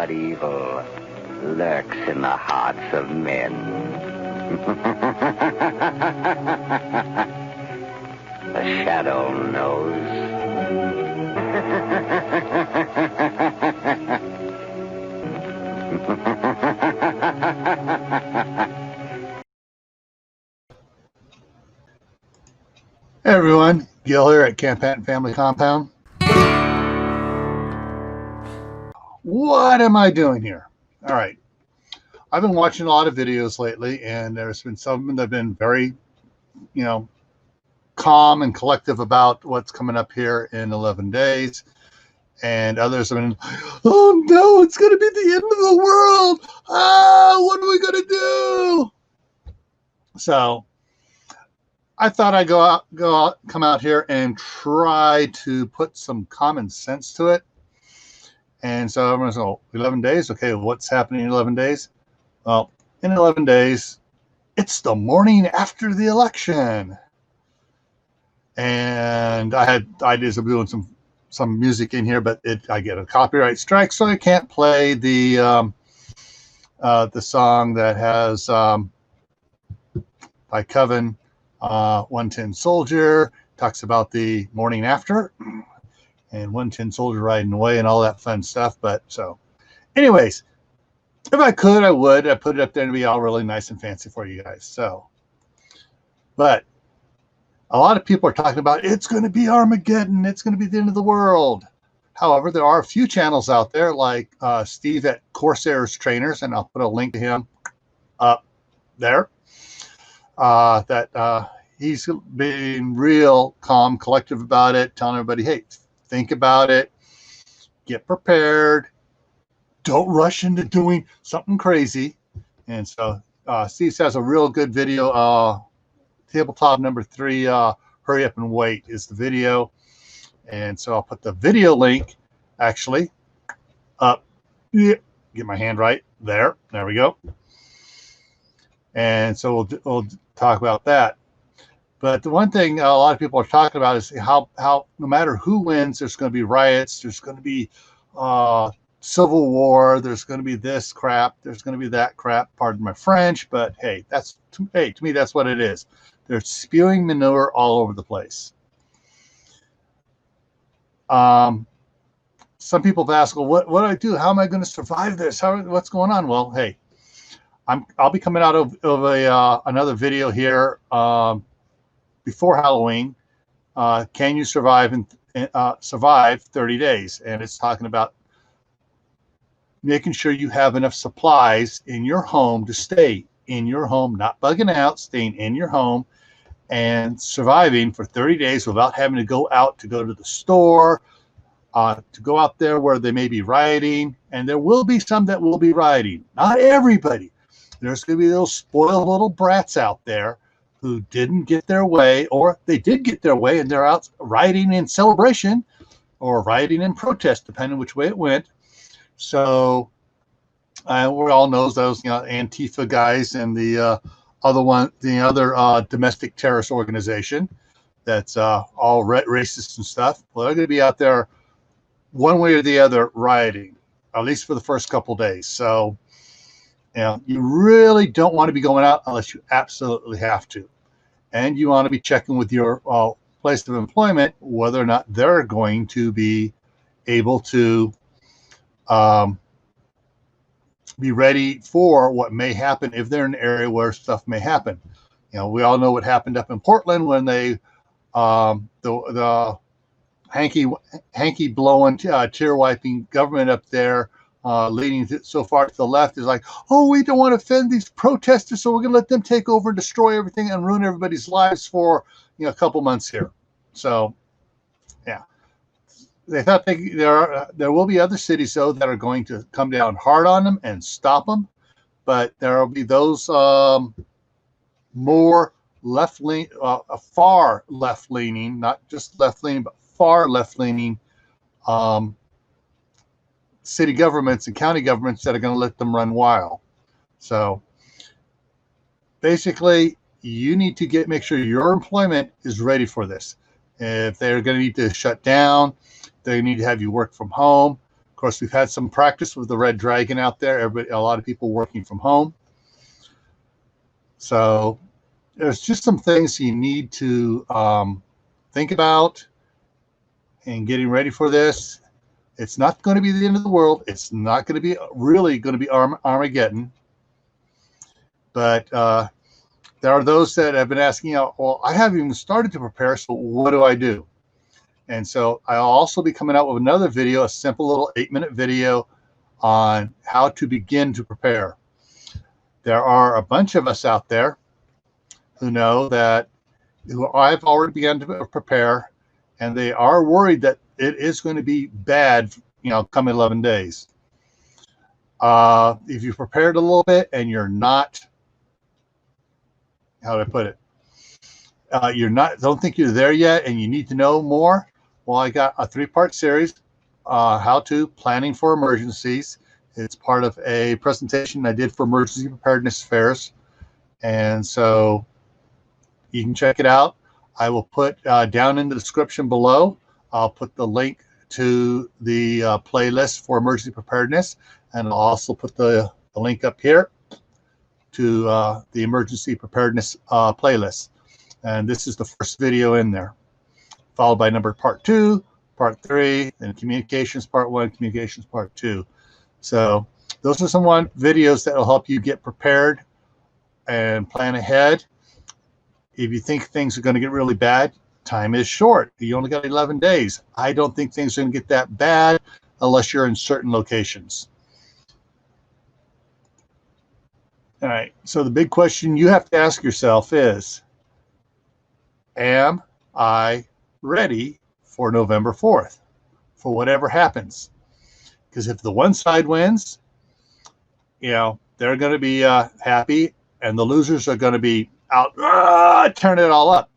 what evil lurks in the hearts of men. The shadow knows. Hey everyone, Gil here at Camppatton Family Compound. What am I doing here? All right. I've been watching a lot of videos lately, and there's been some that have been very, calm and collective about what's coming up here in 11 days. And others have been, oh no, it's going to be the end of the world. What are we going to do? So I thought I'd come out here and try to put some common sense to it. And so everyone's going, 11 days? Okay, what's happening in 11 days? Well, in 11 days, it's the morning after the election. And I had ideas of doing some music in here, but I get a copyright strike, so I can't play the song that has by Coven, 110 Soldier, talks about the morning after, and 110 Soldier riding away and all that fun stuff. But so, anyways, if I could, I would. I put it up there to be all really nice and fancy for you guys. So, but a lot of people are talking about it's going to be Armageddon. It's going to be the end of the world. However, there are a few channels out there like Steve at Corsairs Trainers, and I'll put a link to him up there. That he's being real calm, collective about it, telling everybody, hey, think about it, get prepared, don't rush into doing something crazy. And so Steve has a real good video. Tabletop number 3, Hurry Up and Wait is the video. And so I'll put the video link actually up. Get my hand right there. There we go. And so we'll talk about that. But the one thing a lot of people are talking about is how no matter who wins, there's going to be riots, there's going to be civil war, there's going to be this crap, there's going to be that crap. Pardon my French, but hey, to me that's what it is. They're spewing manure all over the place. Some people have asked, well, what do I do? How am I going to survive this? What's going on? Well, hey, I'll be coming out of another video here before Halloween. Can you survive survive 30 days? And it's talking about making sure you have enough supplies in your home to stay in your home, not bugging out, staying in your home and surviving for 30 days without having to go out to go to the store, to go out there where they may be rioting. And there will be some that will be rioting. Not everybody. There's going to be those spoiled little brats out there who didn't get their way, or they did get their way and they're out rioting in celebration or rioting in protest, depending which way it went. So we all know those, Antifa guys and the other domestic terrorist organization that's all racist and stuff. Well, they're going to be out there one way or the other rioting, at least for the first couple of days. So, you really don't want to be going out unless you absolutely have to. And you want to be checking with your place of employment whether or not they're going to be able to be ready for what may happen if they're in an area where stuff may happen. We all know what happened up in Portland when they the hanky blowing, tear wiping government up there, leaning so far to the left, is like, oh, we don't want to offend these protesters, so we're going to let them take over and destroy everything and ruin everybody's lives for a couple months here. So, yeah. They thought there will be other cities, though, that are going to come down hard on them and stop them. But there will be those more left-leaning, far left-leaning, not just left-leaning, but far left-leaning city governments and county governments that are going to let them run wild. So basically, you need to make sure your employment is ready for this. If they're going to need to shut down, they need to have you work from home. Of course, we've had some practice with the red dragon out there. A lot of people working from home. So there's just some things you need to think about in getting ready for this. It's not going to be the end of the world. It's not going to be really going to be Armageddon. But there are those that have been asking, well, I haven't even started to prepare, so what do I do? And so I'll also be coming out with another video, a simple little 8-minute video on how to begin to prepare. There are a bunch of us out there who know that I've already begun to prepare, and they are worried that it is going to be bad, come 11 days. If you've prepared a little bit and you're not, how do I put it? Don't think you're there yet and you need to know more. Well, I got a 3-part series, how to planning for emergencies. It's part of a presentation I did for emergency preparedness fairs. And so you can check it out. I will put down in the description below, I'll put the link to the playlist for emergency preparedness. And I'll also put the link up here to the emergency preparedness playlist. And this is the first video in there, followed by part 2, part 3, and communications part 1, communications part 2. So those are some videos that will help you get prepared and plan ahead. If you think things are going to get really bad, time is short. You only got 11 days. I don't think things are going to get that bad unless you're in certain locations. All right, so the big question you have to ask yourself is, am I ready for November 4th, for whatever happens? Because if the one side wins, they're going to be happy, and the losers are going to be out, turn it all up.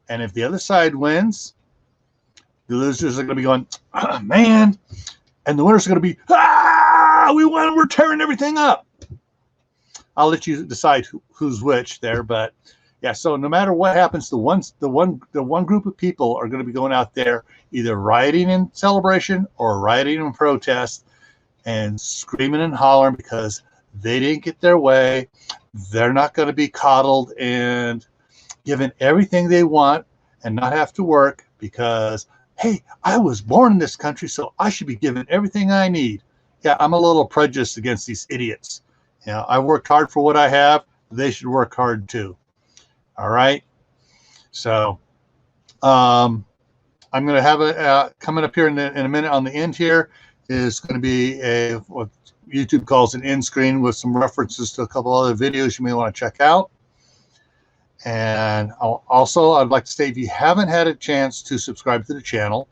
And if the other side wins, the losers are going to be going, man, and the winners are going to be, we won, we're tearing everything up. I'll let you decide who's which there, but yeah. So no matter what happens, the one group of people are going to be going out there either rioting in celebration or rioting in protest and screaming and hollering because they didn't get their way. They're not going to be coddled and given everything they want and not have to work because, hey, I was born in this country, so I should be given everything I need. Yeah, I'm a little prejudiced against these idiots. I worked hard for what I have. They should work hard too. All right. So I'm going to have a coming up here in a minute on the end here is going to be what YouTube calls an end screen with some references to a couple other videos you may want to check out. And also, I'd like to say, if you haven't had a chance to subscribe to the channel,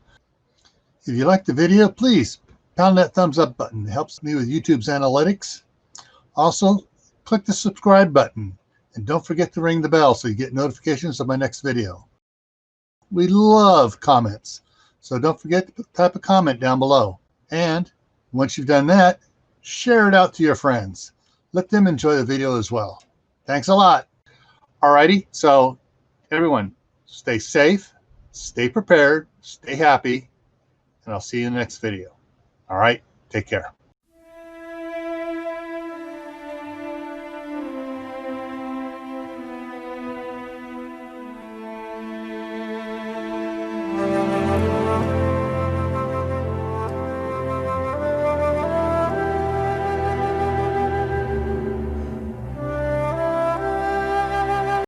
if you like the video, please pound that thumbs up button. It helps me with YouTube's analytics. Also, click the subscribe button and don't forget to ring the bell so you get notifications of my next video. We love comments, so don't forget to type a comment down below. And once you've done that, share it out to your friends. Let them enjoy the video as well. Thanks a lot. Alrighty, so everyone, stay safe, stay prepared, stay happy, and I'll see you in the next video. All right, take care.